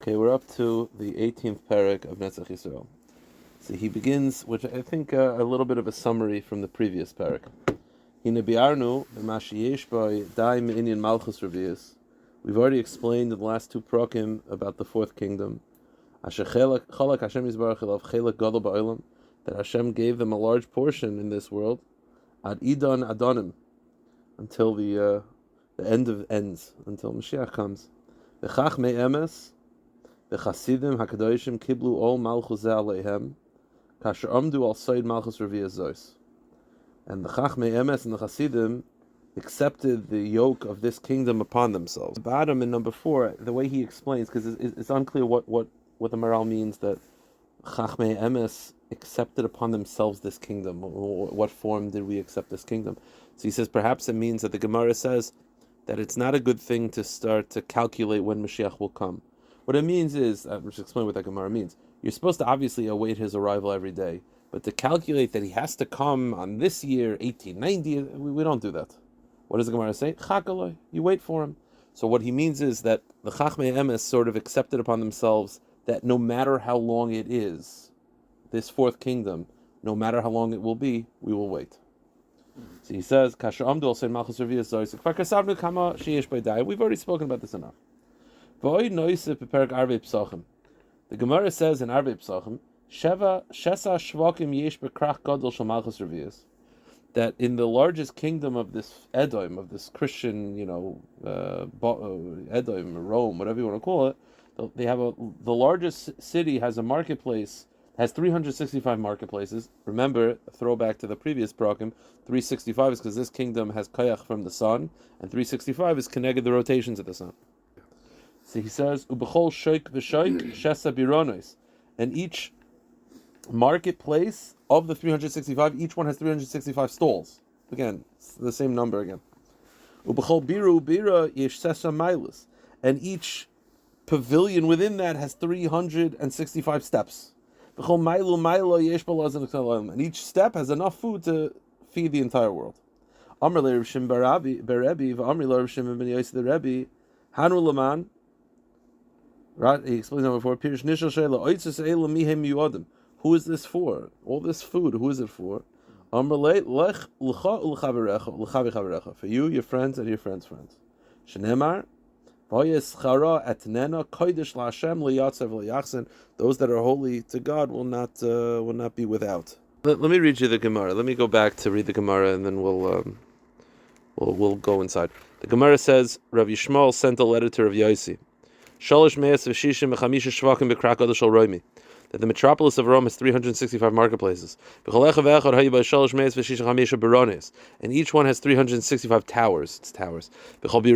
Okay, we're up to the 18th parak of Netzach Yisroel. So he begins, which I think a little bit of a summary from the previous parak. We've already explained in the last two prakim about the fourth kingdom. That Hashem gave them a large portion in this world, ad idan adonim, until the end of ends, until Mashiach comes. The Chachmei Emes, the Chasidim Hakadoshim kiblu ol malchus ze aleihem, kasher amdu al soid malchus reviyah zois. And the Chachmei Emes and the Chasidim accepted the yoke of this kingdom upon themselves. The bottom in number 4, the way he explains, because it's unclear what the Maharal means that Chachmei Emes accepted upon themselves this kingdom. What form did we accept this kingdom? So he says perhaps it means that the Gemara says that it's not a good thing to start to calculate when Mashiach will come. What it means is, I'll just explain what that Gemara means. You're supposed to obviously await his arrival every day, but to calculate that he has to come on this year, 1890, we don't do that. What does the Gemara say? Chakaloi, you wait for him. So what he means is that the Chachmei Emes sort of accepted upon themselves that no matter how long it is, this fourth kingdom, no matter how long it will be, we will wait. So he says, We've already spoken about this enough. The Gemara says in Arvei Psachim, that in the largest kingdom of this Edom, of this Christian, Edom, Rome, whatever you want to call it, they have the largest city has a marketplace, has 365 marketplaces. Remember, a throwback to the previous program, 365 is because this kingdom has kayach from the sun, and 365 is connected the rotations of the sun. So he says, Ubechol shoik v'shoik shesa bironos, and each marketplace of the 365, each one has 365 stalls. Again, it's the same number again. Ubechol biru bira yesh sesa milas, and each pavilion within that has 365 steps. And each step has enough food to feed the entire world. Right, he explains number 4. Who is this for? All this food, who is it for? For you, your friends, and your friends' friends. Shenemar, those that are holy to God will not be without. Let me read you the Gemara. Let me go back to read the Gemara, and then we'll go inside. The Gemara says Rav Yishmael sent a letter to Rav Yossi. That the metropolis of Rome has 365 marketplaces. And each one has 365 towers. It's towers. And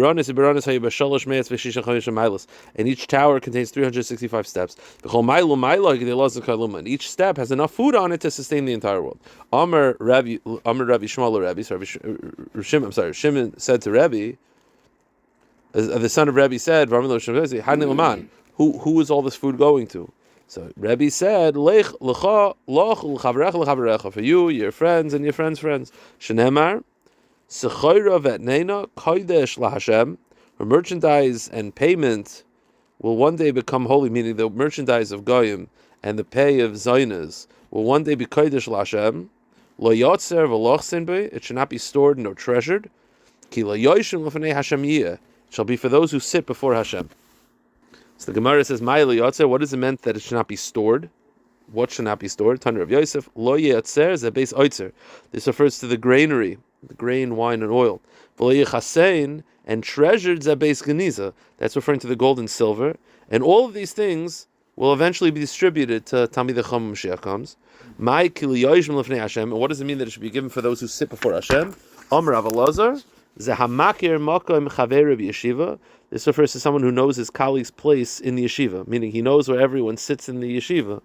each tower contains 365 steps. And each step has enough food on it to sustain the entire world. Shimon said to Rabbi, the son of Rabbi said, who is all this food going to? So Rebbe said, for you, your friends, and your friends' friends. Shenemar, her merchandise and payment will one day become holy, meaning the merchandise of Goyim and the pay of Zaynas will one day be kodesh l'Hashem. It should not be stored nor treasured. It shall be for those who sit before Hashem. So the Gemara says, what is it meant that it should not be stored? What should not be stored? Tanur of Yosef, lo yatzer ze beis oitzer. This refers to the granary, the grain, wine, and oil. V'lo yechasein, and treasured ze beis geniza. That's referring to the gold and silver. And all of these things will eventually be distributed to Talmidei Chacham Mashiach comes. Mai kili yoishim lefnei Hashem. And what does it mean that it should be given for those who sit before Hashem? Amar Rav Elazar, ze hamakir makom chaver b'yeshiva. This refers to someone who knows his colleague's place in the yeshiva, meaning he knows where everyone sits in the yeshiva.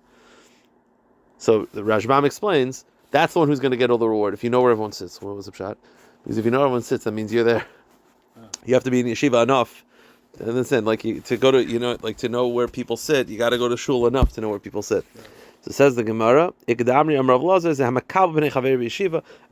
So the Rashbam explains, that's the one who's going to get all the reward, if you know where everyone sits. What was the pshat? Because if you know where everyone sits, that means you're there. You have to be in yeshiva enough. And then, to know where people sit, you got to go to shul enough to know where people sit. So it says the Gemara, and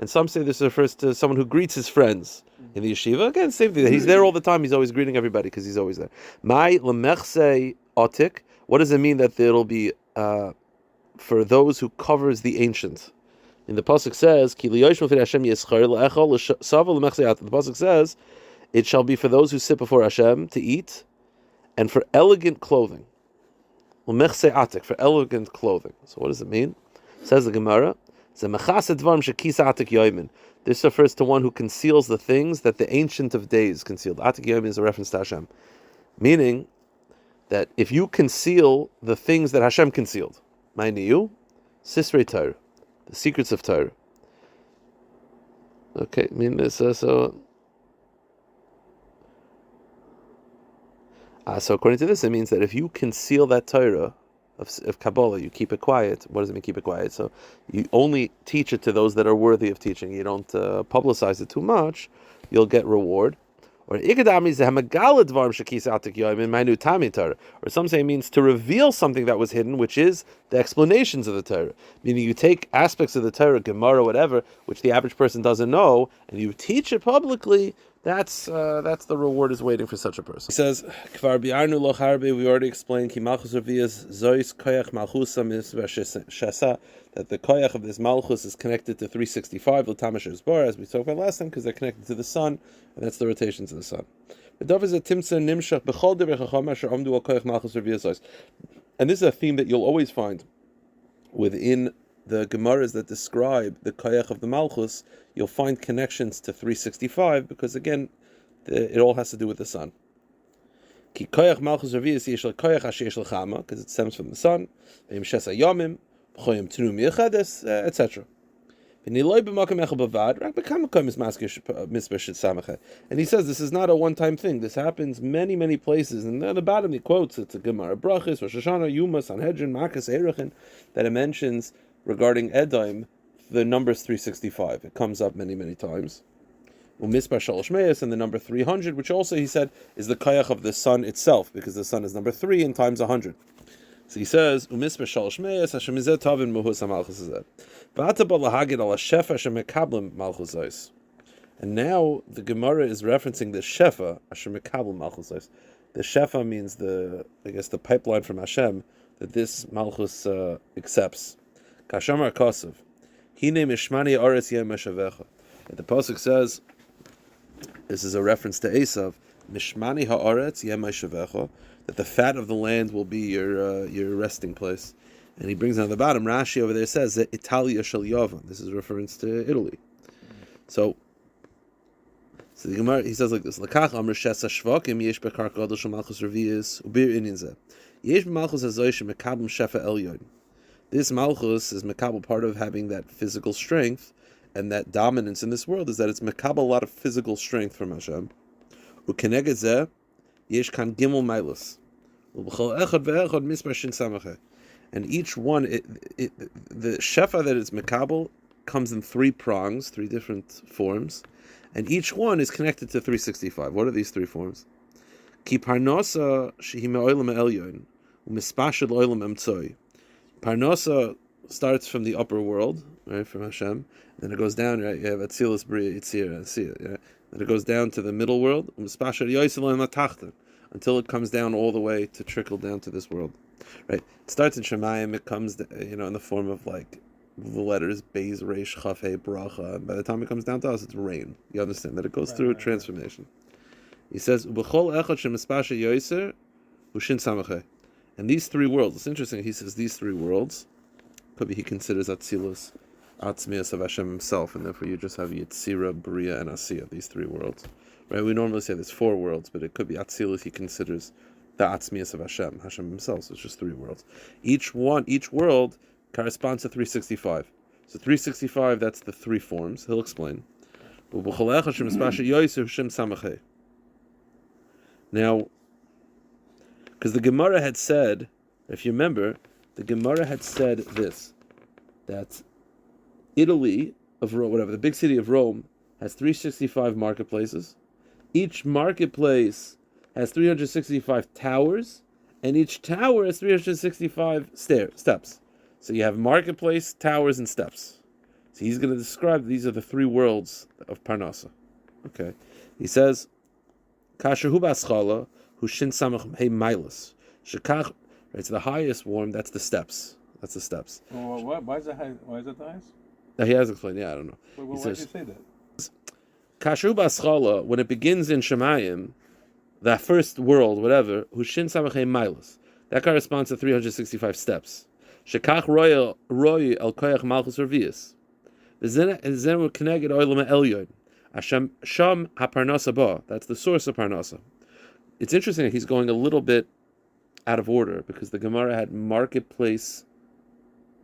some say this refers to someone who greets his friends in the yeshiva. Again, same thing. He's there all the time. He's always greeting everybody because he's always there. My lemechse otik, What does it mean that it'll be for those who covers the ancient? In the pasuk says, "Ki liyoshmu fid Hashem yischar le'echol l'sava l'mechzeyat." The pasuk says, "It shall be for those who sit before Hashem to eat, and for elegant clothing." L'mechzeyatik, for elegant clothing. So what does it mean? Says the Gemara, "Zemechas edvarim shekisa atik yoimin." This refers to one who conceals the things that the Ancient of Days concealed. Atik yoimin is a reference to Hashem, meaning that if you conceal the things that Hashem concealed, ma'iniyu, sisrei Torah, the secrets of Torah. Okay, I mean this. So according to this, it means that if you conceal that Torah of Kabbalah, you keep it quiet. What does it mean, keep it quiet? So you only teach it to those that are worthy of teaching. You don't publicize it too much. You'll get reward. Or some say it means to reveal something that was hidden, which is the explanations of the Torah. Meaning you take aspects of the Torah, Gemara, whatever, which the average person doesn't know, and you teach it publicly. That's the reward is waiting for such a person. He says, "Kvar bi'arnu lo harbe." We already explained ki malchus revias zois koyach malchusa misva shesa, that the koyach of this malchus is connected to 365 l'tamashers bar, as we talked about last time, because they're connected to the sun, and that's the rotations of the sun. And this is a theme that you'll always find within the Gemaras that describe the koyach of the malchus. You'll find connections to 365 because again, it all has to do with the sun. Ki koyach malchus revius yesh koyach asheyesh l'chama, because it stems from the sun. V'imshes hayomim, b'choyim tenu miyachedes, etc. And he says this is not a one-time thing. This happens many, many places. And at the bottom he quotes, it's a Gemara Brachis, Rosh Hashanah, Yuma, Sanhedrin, Makas, Erechin, that it mentions regarding Edom, the numbers 365. It comes up many, many times. Umispar Shalosh Meis, and the number 300, which also he said is the kayach of the sun itself, because the sun is number 3 and times 100. So he says, Umispar Shalosh Meis, Hashem Izeh Tavin Muhus HaMalchus Izeh. V'ata ba lahagid al shefa Hashem mekablim Malchus Zos. And now the Gemara is referencing the shefa Hashem mekablim Malchus Zos. The shefa means the pipeline from Hashem that this Malchus accepts. Kashamar Kosev. Hine mishmani aretz yem meshavecha. The pasuk says, this is a reference to Esav, mishmani haaretz yem meshavecha, that the fat of the land will be your resting place. And he brings down the bottom. Rashi over there says that Italia shel Yavan. This is a reference to Italy. So the Gemara, he says like this: Lakach amr shesa shvakim yesh bekar gadol shel malchus revius ubir inin zeh yesh b'malchus hazoy shemekabel shefa elyon. This malchus is mekabel, part of having that physical strength and that dominance in this world is that it's mekabel a lot of physical strength from Hashem. Ukeneged zeh yesh kan gimel mailos ub'chol echad ve'echad mispar shin samachay. And each one, the shefa that is mekabel comes in 3 prongs, 3 different forms, and each one is connected to 365. What are these 3 forms? Ki parnosa shehi me'olam elyon u'mispashel olam emtzoi. Parnosa starts from the upper world, right, from Hashem. Then it goes down, right? You have Atzilus, Bria, Yitzir, Asiya. Yeah? Then it goes down to the middle world, u'mispashel yoyis eloim atachta, until it comes down all the way to trickle down to this world. Right, it starts in Shemayim. It comes, in the form of like the letters Beis, Reish, Chaf, Hey, Bracha. And by the time it comes down to us, it's rain. You understand that it goes through a transformation. He says, "Ubechol echad shemispasha yoiser ushin samachay." And these 3 worlds. It's interesting. He says these 3 worlds. Could be he considers Atzilus, Atzmius of Hashem himself, and therefore you just have Yitzira, Bria, and Asiya. These 3 worlds. Right. We normally say there's 4 worlds, but it could be Atzilus. He considers the Atzmius of Hashem himself. So it's just 3 worlds. Each world corresponds to 365. So 365, that's the 3 forms. He'll explain. Now, because the Gemara had said, if you remember, the Gemara had said this, that Italy, the big city of Rome, has 365 marketplaces. Each marketplace has 365 towers, and each tower has 365 steps. So you have marketplace, towers, and steps. So he's going to describe these are the 3 worlds of Parnasa. Okay. He says, Kasher hu baschala hu shin samach hey milas. Shekach, Right. So the highest form, that's the steps. That's the steps. Well, why is that the highest? Now he has explained. Yeah, I don't know. Why did you say that? Kashu Baschala, when it begins in Shemayim, that first world, whatever, Hushin Samachem Milas, that corresponds to 365 steps. Shekach Roy El Koyach Malchus Revius. Then we're connected Oilama Elyon. Hashem Sham HaParnasa Ba. That's the source of Parnasa. It's interesting that he's going a little bit out of order because the Gemara had marketplace,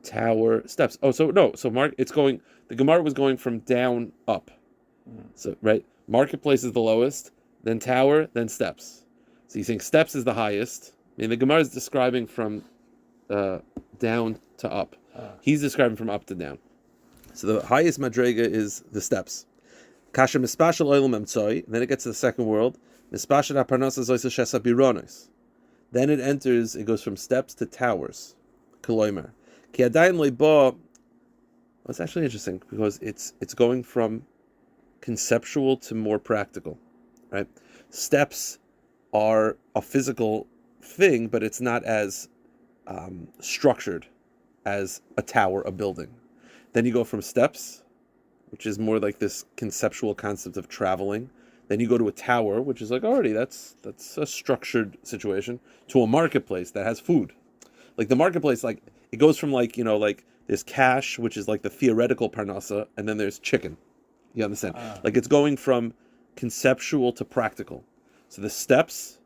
tower, steps. Oh, so no, so the Gemara was going from down up. So right, marketplace is the lowest, then tower, then steps. So you think steps is the highest. I mean, the Gemara is describing from down to up. He's describing from up to down. So the highest madrega is the steps. Kasha mispashal oilam emtsoi. Then it gets to the second world. Mispashal aparnasa zoysa shesa bironos. Then it goes from steps to towers. Koloimer. Ki adayin loiba. Well, it's actually interesting because it's going from conceptual to more practical, right? Steps are a physical thing, but it's not as structured as a tower, a building. Then you go from steps, which is more like this conceptual concept of traveling. Then you go to a tower, which is like already that's a structured situation, to a marketplace that has food. Like the marketplace, like it goes from like there's cash, which is like the theoretical parnasa, and then there's chicken. You understand? Like it's going from conceptual to practical. So the steps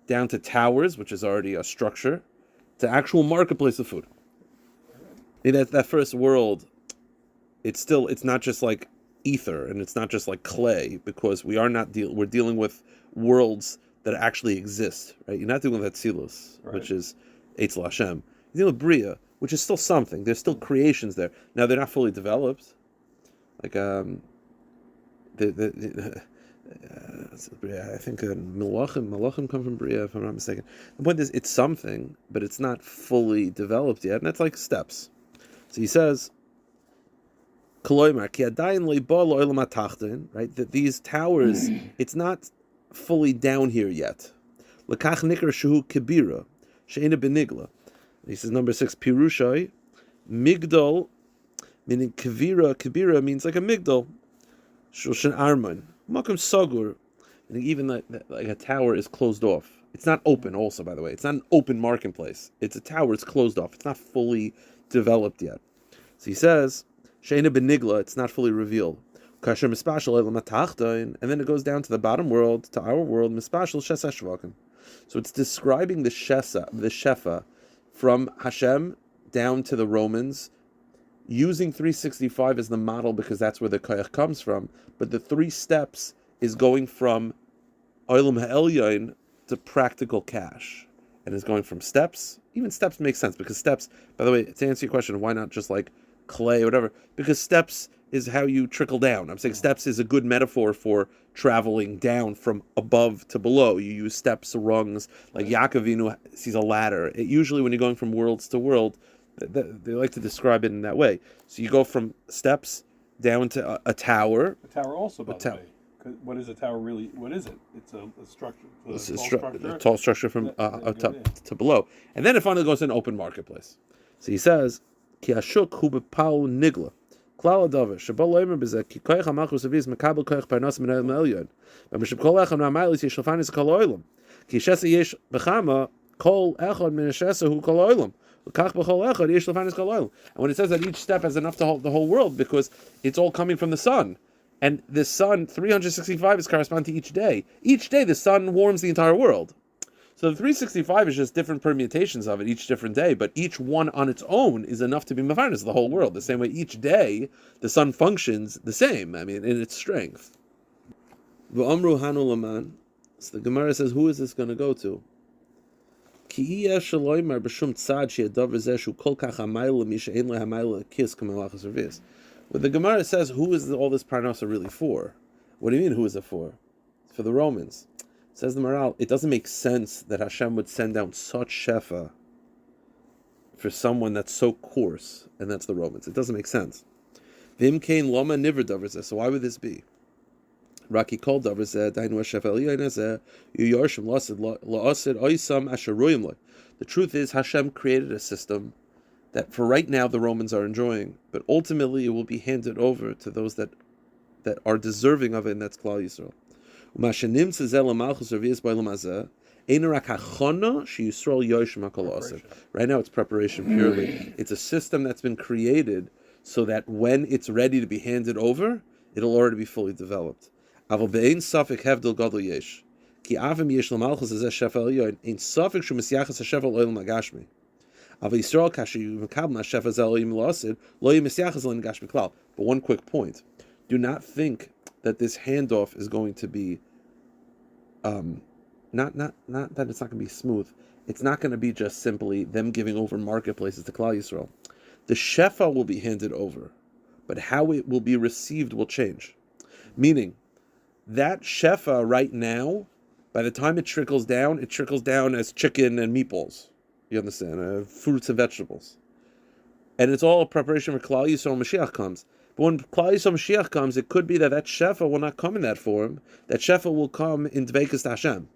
down to towers, which is already a structure, to actual marketplace of food. That first world, it's not just like ether and it's not just like clay, because we're dealing with worlds that actually exist, right? You're not dealing with Atzilus, right, which is Eitzel Hashem. You're dealing with Bria, which is still something. There's still creations there. Now they're not fully developed. Like I think Malachim come from Bria, if I'm not mistaken. The point is, it's something, but it's not fully developed yet, and that's like steps. So he says, right, that these towers, it's not fully down here yet. He says, number 6, Pirushai, Migdal, meaning Kavira means like a Migdal, Shulshan Arman, Makam Sagur, and even like a tower is closed off. It's not open also, by the way. It's not an open marketplace. It's a tower, it's closed off. It's not fully developed yet. So he says, Sheina benigla, it's not fully revealed. Kasher mispashal elam atachtain, and then it goes down to the bottom world, to our world, mispashal shesa shvakim. So it's describing the shefa, from Hashem down to the Romans, using 365 as the model because that's where the koyach comes from. But the 3 steps is going from olam ha'elyon to practical cash, and is going from steps. Even steps make sense because steps, by the way, to answer your question, why not just like clay or whatever? Because steps is how you trickle down. I'm saying steps is a good metaphor for traveling down from above to below. You use steps, rungs, like Yaakov sees a ladder. Usually when you're going from worlds to world, they like to describe it in that way. So you go from steps down to a tower. A tower also, by the way. What is a tower really? What is it? It's a structure. It's a tall structure from up to below. And then it finally goes to an open marketplace. So he says, Ki ashuk hu b'pau nigla. Klal adavar, sheba lo yomer b'zeh, ki koyach ha-malchus aviz mekabel koyach parnas min ha'olam ha'elyon. V'mesheb kol echad ma'maylis yesh lefanis kol ha'olam. Ki shesa yesh b'chama, kol echad min ha'shesa hu kol ha'olam. V'kach b'chol echad yesh lefanis kol ha'olam. And when it says that each step has enough to hold the whole world, because it's all coming from the sun. And the sun, 365 is correspond to each day. Each day the sun warms the entire world. So the 365 is just different permutations of it each different day, but each one on its own is enough to be mafarnas the whole world. The same way each day the sun functions the same, in its strength. V'amru hanu laman. So the Gemara says, who is this going to go to? Ki shaloymar b'shum tzad she'adav zeshu kol kach hamayla mi she'en lehamayla kis kamalachas revis. But the Gemara says, who is all this parnasa really for? What do you mean, who is it for? It's for the Romans. Says the Maharal, it doesn't make sense that Hashem would send down such shefa for someone that's so coarse, and that's the Romans. It doesn't make sense. Vim kain loma niver davar. So why would this be? Raki kol davar dainu shefa eliyain zeh yu yarshim lasid laasid oisam asher royim loy. The truth is, Hashem created a system that for right now the Romans are enjoying, but ultimately it will be handed over to those that are deserving of it, and that's Klal Yisroel. Right now it's preparation purely. It's a system that's been created so that when it's ready to be handed over, it'll already be fully developed. Ki avim yesh l'malchus azeh shefa elyon, ein safek shu misyachas hashefa l'olam hagashmi. Aval Yisrael kashu mekabel hashefa zeh l'olam l'osid, lo yeh misyachas l'olam hagashmi klal. But one quick point: do not think that this handoff is going to be, not that it's not going to be smooth. It's not going to be just simply them giving over marketplaces to Klal Yisroel. The shefa will be handed over, but how it will be received will change. Meaning, that shefa right now, by the time it trickles down as chicken and meatballs. You understand? Fruits and vegetables. And it's all a preparation for Klal Yisroel Mashiach comes. But when Klal Yisroel Mashiach comes, it could be that shefa will not come in that form. That shefa will come in Dveikus Hashem.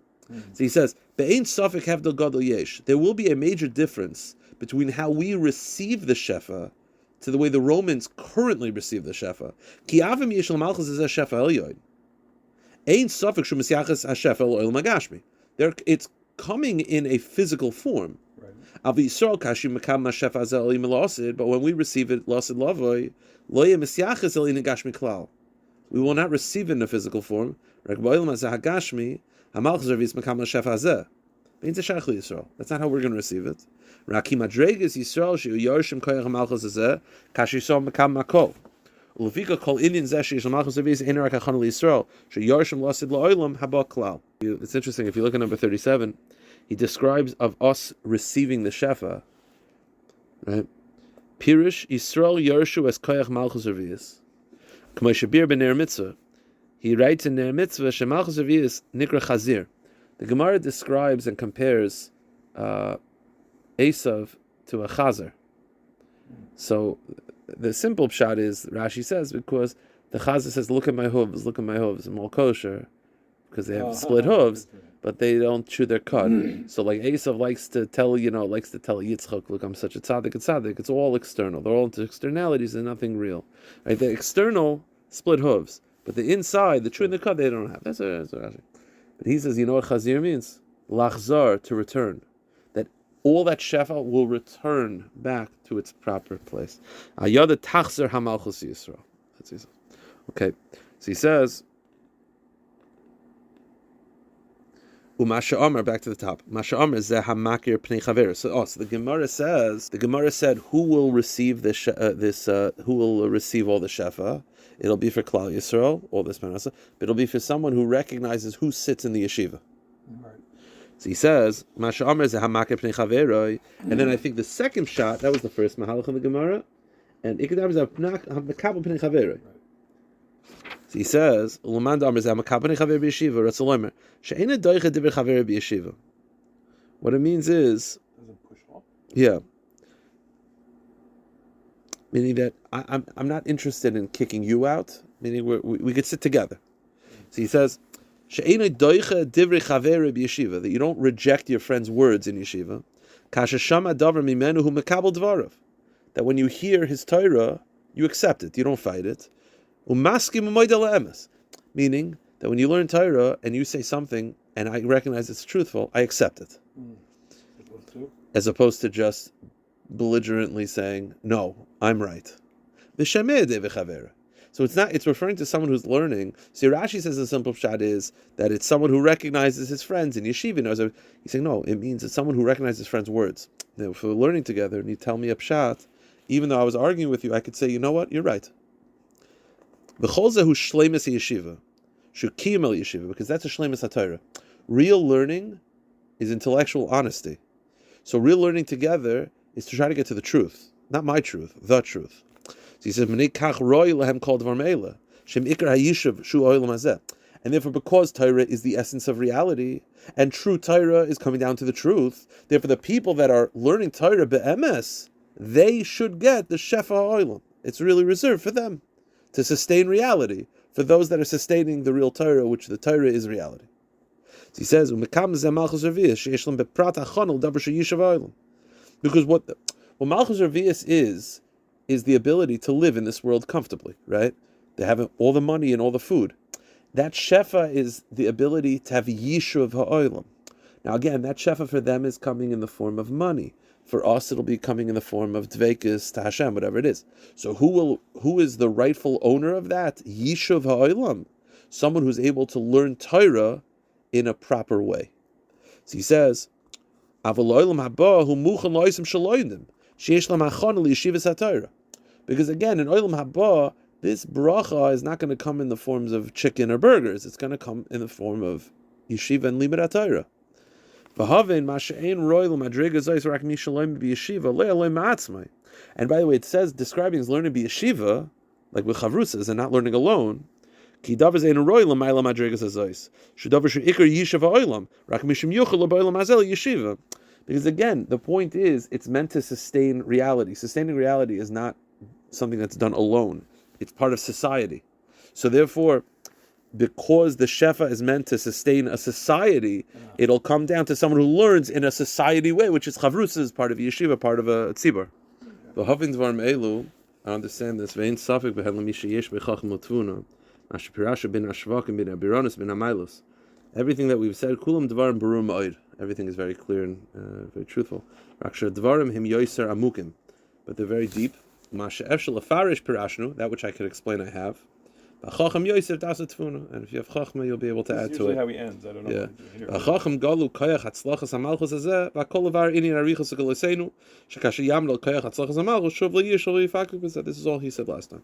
So he says, Be'ein safek hevdel gadol yesh. There will be a major difference between how we receive the shefa to the way the Romans currently receive the shefa. Ki avim yesh l'malchus azeh shefa elyon. Ein safek shu misyachas hashefa l'olam hagashmi. It's coming in a physical form. But when we receive it, lasid lavoy, lo yeh misyachas elin hagashmi klal. We will not receive it in a physical form. That's not how we're going to receive it. It's interesting, if you look at number 37, he describes of us receiving the shefa, right? Pirish Yisrael Yershu as koyach malchus revius. K'may shabir b'ner mitzvah. He writes in Ner Mitzvah, Shemalchus Revius Nikra Chazir. The Gemara describes and compares Esav to a Chazer. So the simple pshat is, Rashi says, because the Chazer says, look at my hooves, I'm all kosher, because they have split hooves, but they don't chew their cud. So like Esav likes to tell Yitzchak, look, I'm such a tzaddik. It's all external. They're all into externalities and nothing real. Right? The external split hooves. But the inside, the true and the cut, they don't have. That's Rashi. But he says, you know what chazir means? Lachzar, to return. That all that shefa will return back to its proper place. Ayada tachzer hamalchus Yisrael. That's what he says. Okay. So he says, Umasha Amar, back to the top. Masha Amar is hamakir pnei chaver. So the Gemara said, who will receive who will receive all the shefa? It'll be for Klal Yisroel, all this manasa, but it'll be for someone who recognizes who sits in the yeshiva. Right. So he says, Masha Amar is hamakir pnei chaveroi, and then I think the second shot, that was the first mahalach in the Gemara, and ikadam is hamakabel pnei chaveroi. So he says, Ulamand Amar is hamakabel pnei chaver b'yeshiva, Ratzalomer, she'ena doicha divrei chaver b'yeshiva. What it means is, doesn't push off. Yeah. Meaning that I'm not interested in kicking you out. Meaning we could sit together. So he says, that you don't reject your friend's words in yeshiva. That when you hear his Torah, you accept it. You don't fight it. Meaning that when you learn Torah and you say something and I recognize it's truthful, I accept it. As opposed to just belligerently saying, no, I'm right. So it's referring to someone who's learning. So Rashi says the simple pshat is that it's someone who recognizes his friends in yeshiva. He's saying, no, it means it's someone who recognizes his friends' words. Now, if we're learning together and you tell me a pshat, even though I was arguing with you, I could say, you know what, you're right. Because that's a shleimus HaTorah. Real learning is intellectual honesty. So real learning together is to try to get to the truth. Not my truth, the truth. So he says, and therefore, because Torah is the essence of reality, and true Torah is coming down to the truth, therefore the people that are learning Torah be'emes, they should get the shefa ha'olam. It's really reserved for them to sustain reality, for those that are sustaining the real Torah, which the Torah is reality. So he says, because what Malchus Revius is the ability to live in this world comfortably, right? They have all the money and all the food. That shefa is the ability to have yishuv ha'olam. Now again, that shefa for them is coming in the form of money. For us, it'll be coming in the form of dveikis to Hashem, whatever it is. So who is the rightful owner of that? Yishuv ha'olam. Someone who's able to learn Torah in a proper way. So he says, because again, in Olam Haba, this bracha is not going to come in the forms of chicken or burgers. It's going to come in the form of yeshiva and limud HaTorah. And by the way, it says, describing as learning b'yeshiva, like with chavrusas and not learning alone, because again, the point is, it's meant to sustain reality. Sustaining reality is not something that's done alone. It's part of society. So therefore, because the shefa is meant to sustain a society, it'll come down to someone who learns in a society way, which is chavrusa, is part of yeshiva, part of a tzibur. I understand this. Everything that we've said, kulam dvarim barum ma'od. Everything is very clear and very truthful. But they're very deep. That which I could explain, I have. And if you have chachma, you'll be able to add to it. How he ends. I don't know. This is all he said last time.